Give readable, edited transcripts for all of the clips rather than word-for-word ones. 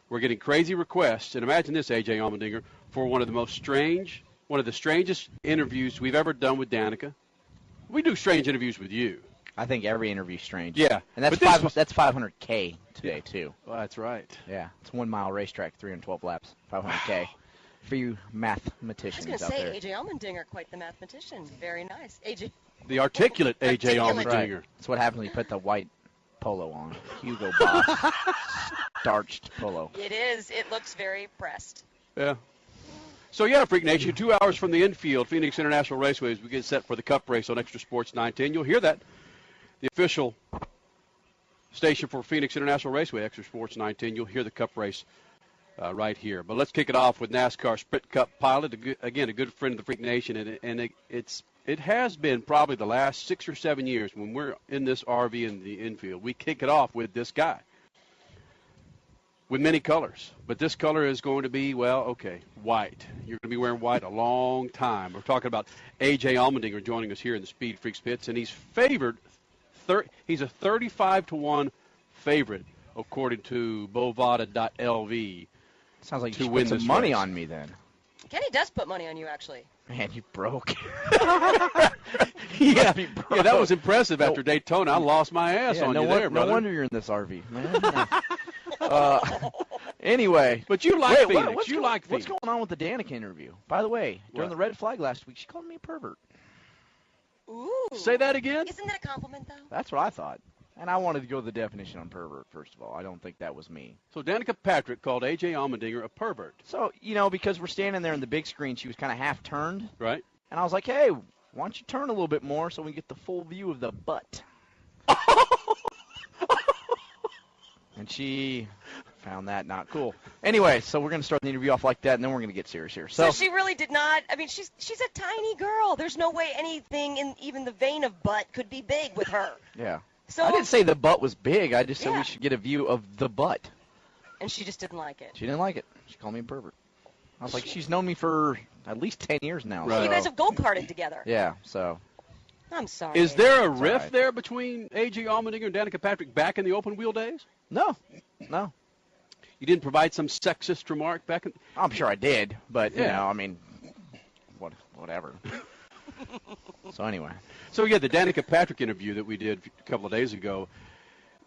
We're getting crazy requests, and imagine this, A.J. Allmendinger, for one of the strangest interviews we've ever done with Danica. We do strange interviews with you. I think every interview's strange. Yeah. And that's that's 500K today, too. Well, that's right. Yeah. It's a 1 mile racetrack, 312 laps, 500K. For you mathematicians out there. I was going to say, A.J. Allmendinger, quite the mathematician. Very nice. A.J. The articulate A.J. Allmendinger. Right. That's what happens when you put the white polo on. Hugo Boss. Starched polo. It is. It looks very pressed. Yeah. So, yeah, Freak Nation, 2 hours from the infield, Phoenix International Raceway, as we get set for the Cup race on Extra Sports 910. You'll hear that. The official station for Phoenix International Raceway, Extra Sports 910. You'll hear the Cup race right here. But let's kick it off with NASCAR Sprint Cup pilot, again, a good friend of the Freak Nation, and it has been probably the last 6 or 7 years when we're in this RV in the infield. We kick it off with this guy with many colors. But this color is going to be, well, okay, white. You're going to be wearing white a long time. We're talking about A.J. Allmendinger joining us here in the Speed Freaks pits, and he's favored. He's a 35-1 favorite, according to Bovada.lv. Sounds like you should put some money on me then. Kenny does put money on you, actually. Man, you broke. Yeah, that was impressive after Daytona. I lost my ass on you there, brother. No wonder you're in this RV, man. Anyway. But you like Phoenix. What's going on with the Danica interview? By the way, during the red flag last week, she called me a pervert. Ooh. Say that again? Isn't that a compliment, though? That's what I thought. And I wanted to go with the definition on pervert, first of all. I don't think that was me. So Danica Patrick called A.J. Allmendinger a pervert. So, because we're standing there in the big screen, she was kind of half turned. Right. And I was like, hey, why don't you turn a little bit more so we can get the full view of the butt? And she found that not cool. Anyway, so we're going to start the interview off like that, and then we're going to get serious here. So she really did not. I mean, she's a tiny girl. There's no way anything in even the vein of butt could be big with her. Yeah. So I didn't say the butt was big. I just said we should get a view of the butt. And she just didn't like it. She didn't like it. She called me a pervert. I was like, she's known me for at least 10 years now. Right. So you guys have go-karted together. Yeah, so. I'm sorry. Is there a rift there between A.J. Allmendinger and Danica Patrick back in the open wheel days? No. You didn't provide some sexist remark back in? I'm sure I did, but, I mean, whatever. So anyway. So, yeah, the Danica Patrick interview that we did a couple of days ago,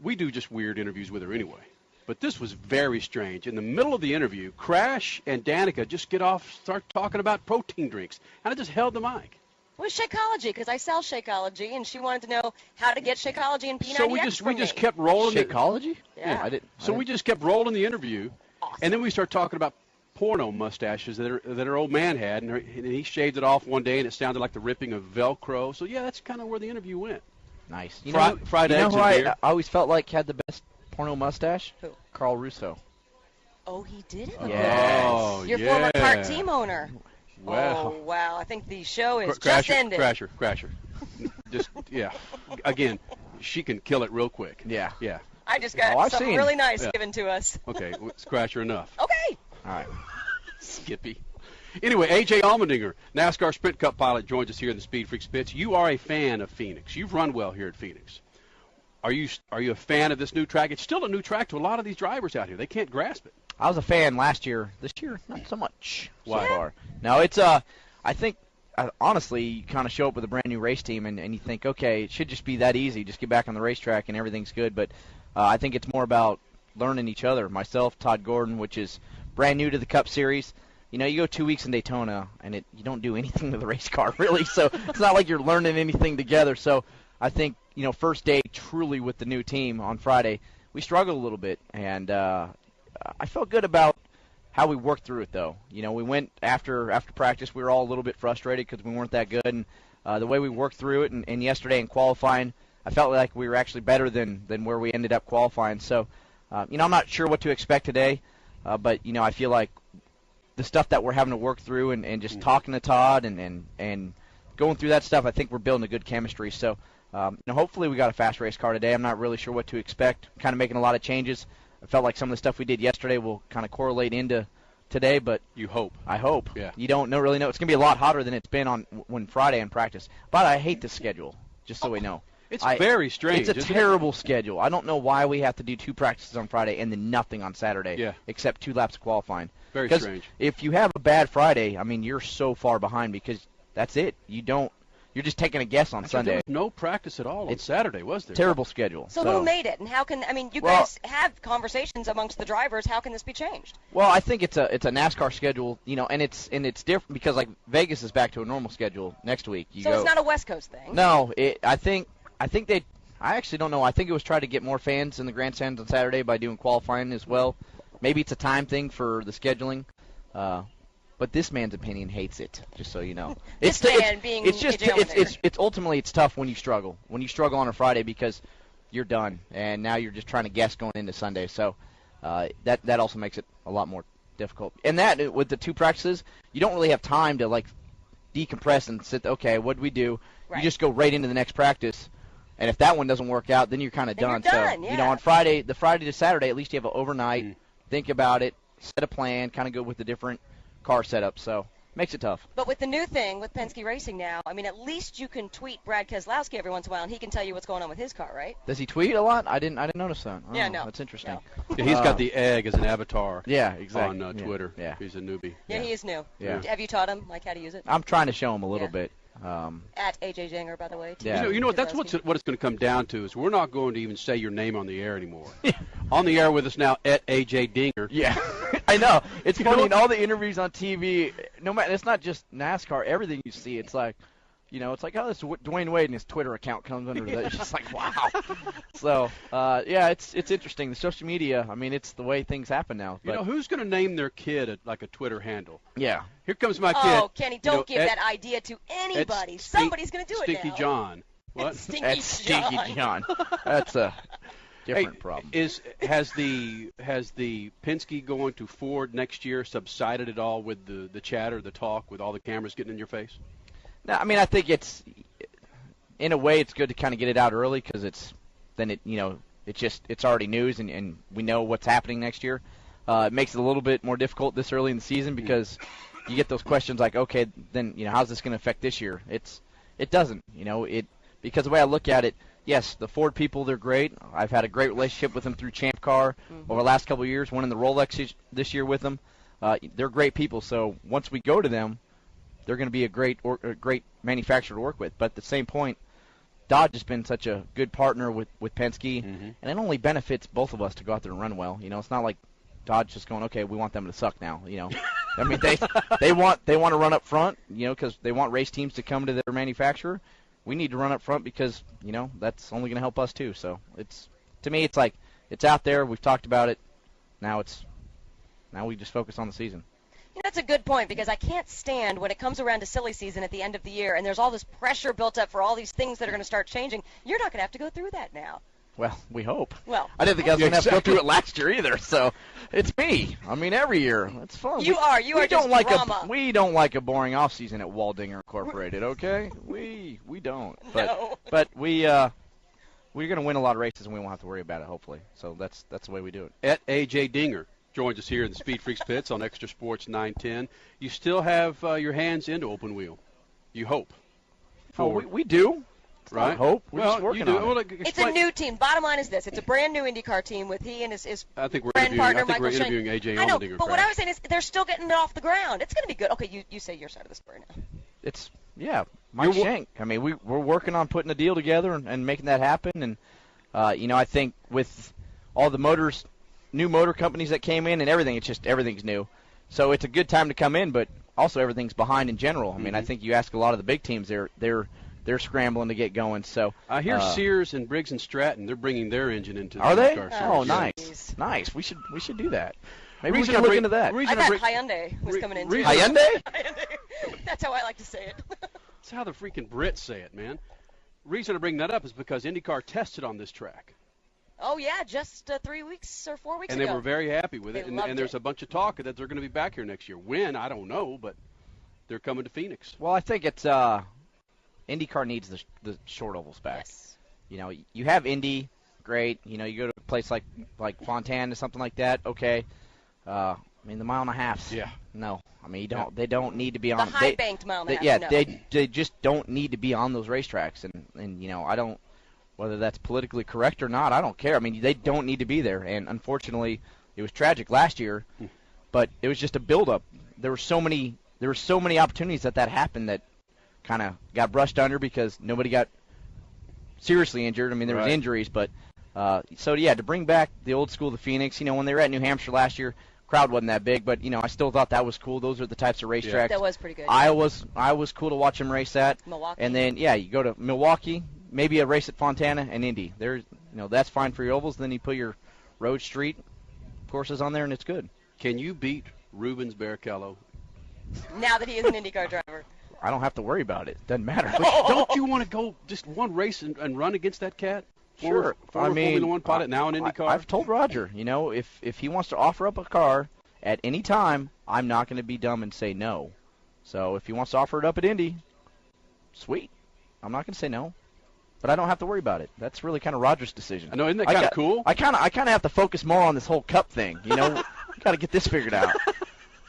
we do just weird interviews with her anyway. But this was very strange. In the middle of the interview, Crash and Danica just start talking about protein drinks. And I just held the mic. It was Shakeology, because I sell Shakeology, and she wanted to know how to get Shakeology and P90X So we just kept rolling. Shakeology? Yeah. We just kept rolling the interview. Awesome. And then we started talking about porno mustaches that her old man had, and he shaved it off one day, and it sounded like the ripping of Velcro. So, yeah, that's kind of where the interview went. Nice. Fried eggs who and beer. I always felt like had the best porno mustache? Who? Carl Russo. Oh, he did it? Yes. Oh, Your former kart team owner. Wow. Oh, wow. I think the show is just ended. Crasher. Just, yeah. Again, she can kill it real quick. Yeah. Yeah. I just got something really nice Yeah. given to us. Okay, it's Crasher enough. Okay. All right. Skippy. Anyway, A.J. Allmendinger, NASCAR Sprint Cup pilot, joins us here in the Speed Freaks pits. You are a fan of Phoenix. You've run well here at Phoenix. Are you a fan of this new track? It's still a new track to a lot of these drivers out here. They can't grasp it. I was a fan last year. This year, not so much Why? so far. No, it's I think honestly, you kind of show up with a brand new race team and you think, okay, it should just be that easy. Just get back on the racetrack and everything's good. But I think it's more about learning each other. Myself, Todd Gordon, which is brand new to the Cup Series. You go 2 weeks in Daytona and you don't do anything to the race car really. So it's not like you're learning anything together. So I think first day truly with the new team on Friday, we struggled a little bit and. I felt good about how we worked through it, though. We went after practice. We were all a little bit frustrated because we weren't that good. And the way we worked through it, and yesterday in qualifying, I felt like we were actually better than where we ended up qualifying. So, I'm not sure what to expect today, but I feel like the stuff that we're having to work through and just talking to Todd and going through that stuff, I think we're building a good chemistry. So, hopefully we got a fast race car today. I'm not really sure what to expect. Kind of making a lot of changes. I felt like some of the stuff we did yesterday will kind of correlate into today, but you hope. I hope. Yeah. You don't really know. It's going to be a lot hotter than it's been on Friday in practice. But I hate the schedule, just so we know. It's very strange. It's a terrible schedule. I don't know why we have to do 2 practices on Friday and then nothing on Saturday. Yeah. Except 2 laps of qualifying. Very strange. If you have a bad Friday, I mean, you're so far behind because that's it. You're just taking a guess on Sunday. There was no practice at all on Saturday, was there? Terrible schedule. So who made it, and how can? I mean, you guys have conversations amongst the drivers. How can this be changed? Well, I think it's a NASCAR schedule, and it's different because like Vegas is back to a normal schedule next week. It's not a West Coast thing. No, I actually don't know. I think it was trying to get more fans in the grandstands on Saturday by doing qualifying as well. Maybe it's a time thing for the scheduling. But this man's opinion hates it, just so you know. It's ultimately it's tough when you struggle. When you struggle on a Friday because you're done, and now you're just trying to guess going into Sunday. So that also makes it a lot more difficult. And that, with the 2 practices, you don't really have time to, like, decompress and sit, okay, what do we do? Right. You just go right into the next practice. And if that one doesn't work out, then you're kind of done. So, on Friday to Saturday, at least you have an overnight, think about it, set a plan, kind of go with the different car setup, so makes it tough. But with the new thing with Penske Racing now, I mean, at least you can tweet Brad Keselowski every once in a while, and he can tell you what's going on with his car, right? Does he tweet a lot? I didn't notice that. Oh, no. That's interesting. No. Yeah, he's got the egg as an avatar. Yeah, exactly. On Twitter. Yeah. He's a newbie. Yeah, he is new. Yeah. Have you taught him how to use it? I'm trying to show him a little bit. At AJDinger, by the way. Yeah. You know what? That's what it's going to come down to is we're not going to even say your name on the air anymore. On the air with us now at AJDinger. Yeah, I know. It's funny in all the interviews on TV. No matter, it's not just NASCAR. Everything you see, it's like, it's like, this Dwayne Wade and his Twitter account comes under that. It's just like, wow. So, it's interesting. The social media, I mean, it's the way things happen now. But, who's going to name their kid a Twitter handle? Yeah. Here comes my kid. Oh, Kenny, don't give that idea to anybody. Somebody's going to do it now. Stinky John. What? Stinky John. That's a different problem. Has the Penske going to Ford next year subsided at all with the chatter, the talk, with all the cameras getting in your face? No, I mean, I think in a way it's good to kind of get it out early because it's already news and we know what's happening next year. It makes it a little bit more difficult this early in the season because you get those questions like, okay, then how's this going to affect this year? It doesn't, because the way I look at it, yes, the Ford people, they're great. I've had a great relationship with them through Champ Car over the last couple of years, winning the Rolex this year with them. They're great people, so once we go to them, they're going to be a great manufacturer to work with. But at the same point, Dodge has been such a good partner with Penske, and it only benefits both of us to go out there and run well. It's not like Dodge just going, okay, we want them to suck now. I mean, they want to run up front, because they want race teams to come to their manufacturer. We need to run up front because that's only going to help us too. So to me, it's like it's out there. We've talked about it. Now we just focus on the season. That's a good point because I can't stand when it comes around to silly season at the end of the year and there's all this pressure built up for all these things that are going to start changing. You're not going to have to go through that now. Well, we hope. Well, I didn't think I was going to have to go through it last year either. So it's me. I mean, every year it's fun. You are just drama. We don't like a boring off season at Allmendinger Incorporated. Okay, we don't. But no. But we're going to win a lot of races and we won't have to worry about it. Hopefully. So that's the way we do it. At AJDinger joins us here in the Speed Freaks pits on Extra Sports 910. You still have your hands into open wheel. You hope. We do. Right? Hope. We're just working on it. Well, it's a new team. Bottom line is this. It's a brand new IndyCar team with he and his I think we're friend partner, Michael interviewing AJ Allmendinger. I know, but what I was saying is they're still getting it off the ground. It's going to be good. Okay, you say your side of the story now. Mike Shank. I mean, we're working on putting a deal together and making that happen. And, I think with all the new motor companies that came in and everything, everything's new. So it's a good time to come in, but also everything's behind in general. I mean, I think you ask a lot of the big teams, they're scrambling to get going. So I hear Sears and Briggs and Stratton, they're bringing their engine into the Are they? NASCAR series. Oh, nice. Geez. Nice. We should do that. Maybe we should look into that. I thought Hyundai was coming in too. Hyundai? That's how I like to say it. That's how the freaking Brits say it, man. Reason to bring that up is because IndyCar tested on this track. Oh, yeah, just 3 weeks or 4 weeks ago. And they were very happy with it. And there's a bunch of talk that they're going to be back here next year. When, I don't know, but they're coming to Phoenix. Well, I think it's IndyCar needs the short ovals back. Yes. You have Indy, great. You go to a place like Fontana, something like that, okay. I mean, the mile and a half. Yeah. No. I mean, they don't need to be on the high-banked mile and a half. Yeah, they just don't need to be on those racetracks. And I don't. whether that's politically correct or not, I don't care. I mean, they don't need to be there. And unfortunately, it was tragic last year, but it was just a buildup. There were so many opportunities that happened that kind of got brushed under because nobody got seriously injured. I mean, there was injuries, but to bring back the old school, the Phoenix. When they were at New Hampshire last year, crowd wasn't that big, but I still thought that was cool. Those are the types of racetracks. That was pretty good. I was cool to watch them race at. Milwaukee. And then you go to Milwaukee, maybe a race at Fontana and Indy. There's that's fine for your ovals. Then you put your road street courses on there, and it's good. Can you beat Rubens Barrichello? Now that he is an IndyCar driver. I don't have to worry about it. Doesn't matter. But don't you want to go just one race and run against that cat? Sure. Former Formula One pilot, now an IndyCar. I've told Roger, if he wants to offer up a car at any time, I'm not going to be dumb and say no. So if he wants to offer it up at Indy, sweet. I'm not going to say no. But I don't have to worry about it. That's really kind of Roger's decision. I know, isn't that kind of cool? I kind of have to focus more on this whole Cup thing. Got to get this figured out.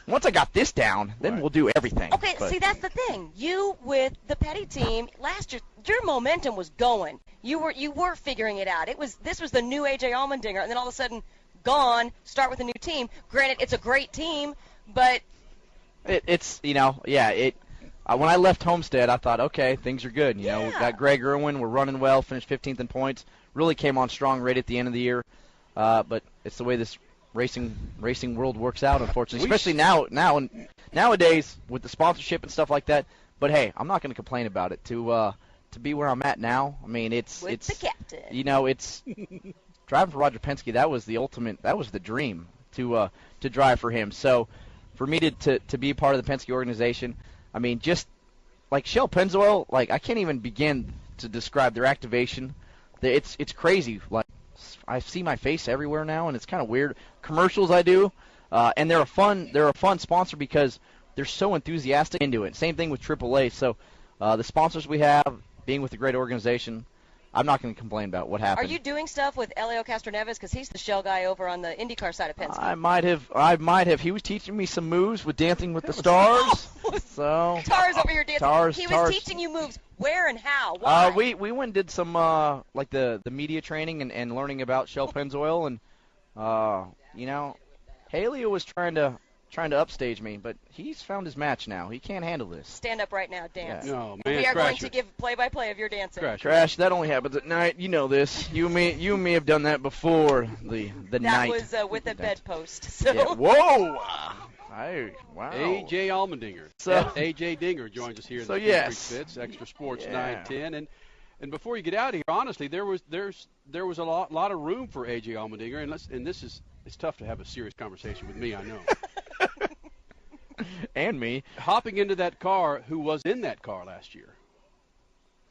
Once I got this down, then we'll do everything. Okay, see, that's the thing. You with the Petty team last year, your momentum was going. You were figuring it out. This was the new AJ Allmendinger, and then all of a sudden, gone. Start with a new team. Granted, it's a great team, but when I left Homestead, I thought, okay, things are good. We got Greg Irwin. We're running well. Finished 15th in points. Really came on strong right at the end of the year. But it's the way this racing world works out, unfortunately, especially nowadays with the sponsorship and stuff like that. But hey, I'm not going to complain about it. To be where I'm at now, I mean, it's the captain. It's driving for Roger Penske. That was the ultimate. That was the dream to drive for him. So for me to be part of the Penske organization, I mean, just like Shell Pennzoil, like I can't even begin to describe their activation. It's crazy. Like I see my face everywhere now, and it's kind of weird. Commercials I do, and they're a fun sponsor because they're so enthusiastic into it. Same thing with AAA. So the sponsors we have, being with a great organization, I'm not going to complain about what happened. Are you doing stuff with Elio Castroneves? Because he's the Shell guy over on the IndyCar side of Penske. I might have. He was teaching me some moves with Dancing with the Stars. So Tars over here dancing. He was teaching you moves. Where and how? Why? We went and did some like the media training and learning about Shell Pennzoil, and Haley was trying to upstage me, but he's found his match now. He can't handle this. Stand up right now, dance. Yeah. No, man, we are going to give play-by-play of your dancing. Crash, that only happens at night. You know this. You and me have done that before the night. That was with a bedpost. So. Yeah. Whoa! Wow. AJ Allmendinger. So AJ Dinger joins us here. So in the yes, Fits, Extra Sports 910, and before you get out of here, honestly, there was a lot of room for AJ Allmendinger, and it's tough to have a serious conversation with me, I know. And me. Hopping into that car, who was in that car last year?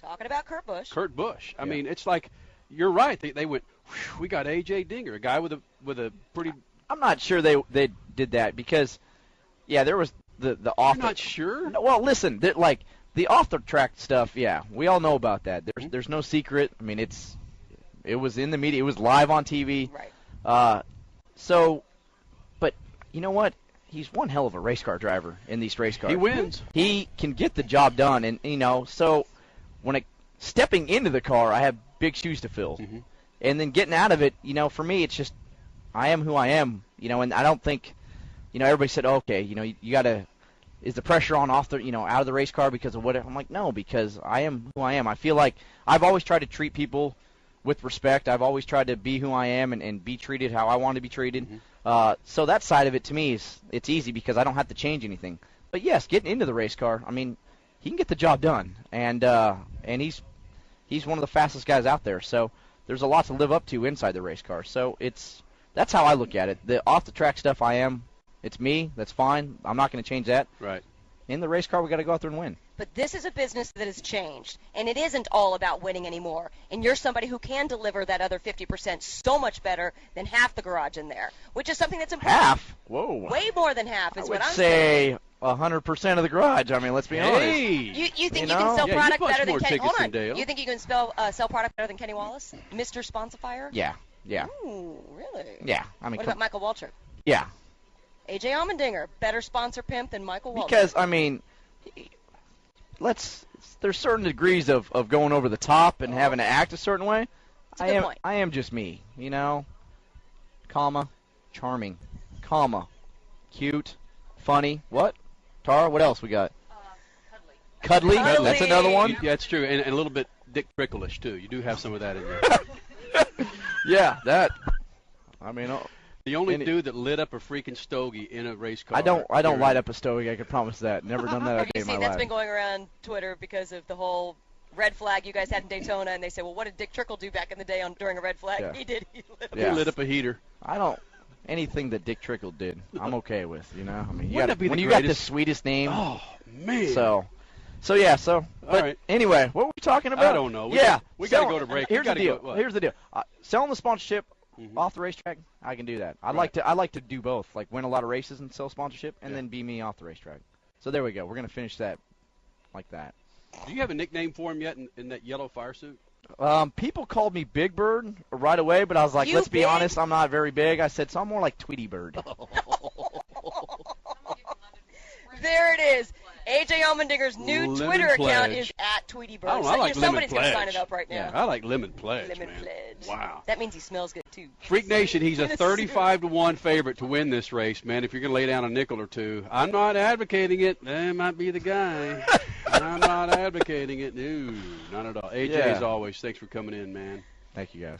Talking about Kurt Busch. Kurt Busch. I mean, it's like, you're right. They went, we got AJ Dinger, a guy with a pretty. I'm not sure they did that because, there was the off. You're not sure? Well, listen, like the off the track stuff. Yeah, we all know about that. There's no secret. I mean, it was in the media. It was live on TV. Right. But you know what? He's one hell of a race car driver in these race cars. He wins. He can get the job done, and so when stepping into the car, I have big shoes to fill, and then getting out of it, for me, it's just I am who I am, and I don't think, everybody said, okay, you gotta, is the pressure on off the, out of the race car because of whatever? I'm like, no, because I am who I am. I feel like I've always tried to treat people with respect. I've always tried to be who I am and be treated how I want to be treated. So that side of it to me it's easy because I don't have to change anything. But yes, getting into the race car, I mean, he can get the job done, and he's one of the fastest guys out there. So there's a lot to live up to inside the race car. So that's how I look at it. The off the track stuff, it's me. That's fine. I'm not going to change that. Right. In the race car, we got to go out there and win. But this is a business that has changed, and it isn't all about winning anymore. And you're somebody who can deliver that other 50% so much better than half the garage in there, which is something that's important. Half? Whoa. Way more than half is what I'm saying. I would say 100% of the garage. I mean, let's be honest. You think you can sell product better than Kenny? Hold on. Dale. You think you can sell product better than Kenny Wallace, Mr. Sponsifier? Yeah. Ooh, really? Yeah. I mean, what about Michael Waltrip? Yeah. AJ Allmendinger, better sponsor pimp than Michael Waltrip. Because I mean, there's certain degrees of going over the top and having to act a certain way. That's a good point. I am just me, you know, comma, charming, comma, cute, funny. What? Tara, what else we got? Cuddly. Cuddly. That's another one. Yeah, it's true, and a little bit Dick Trickle-ish too. You do have some of that in there. Yeah, that. I mean, The only dude that lit up a freaking stogie in a race car. I don't light up a stogie. I can promise that. Never done that a day You in my see, that's life. been going around Twitter because of the whole red flag you guys had in Daytona, and they say, well, what did Dick Trickle do back in the day during a red flag? Yeah. He did. He lit up. He lit up a heater. I don't. Anything that Dick Trickle did, I'm okay with. You know, I mean, Wouldn't that be when the you got the greatest? sweetest name. Oh man. So yeah. But All right. anyway, what were we talking about? I don't know. We yeah, gotta go to break. Here's the deal. What? Here's the deal. Selling the sponsorship Mhm. off the racetrack, I can do that. I Right. like to do both, like win a lot of races and sell sponsorship, and then be me off the racetrack. So there we go. We're gonna finish that like that. Do you have a nickname for him yet in that yellow fire suit? People called me Big Bird right away, but I was like, You let's be big? honest, I'm not very big. I said, so I'm more like Tweety Bird. There it is. AJ Allmendinger's new Lemon Twitter account Pledge. is at Tweety Bird. I don't know, I like Somebody's Lemon going to sign Pledge. it up right now. Yeah. I like Lemon Pledge, Lemon man. Pledge. Wow. That means he smells good, too. Freak Nation, he's a In a 35-1 favorite to win this race, man. If you're going to lay down a nickel or two, I'm not advocating it. That might be the guy. I'm not advocating it. No, not at all. AJ, Yeah. as always, thanks for coming in, man. Thank you, guys.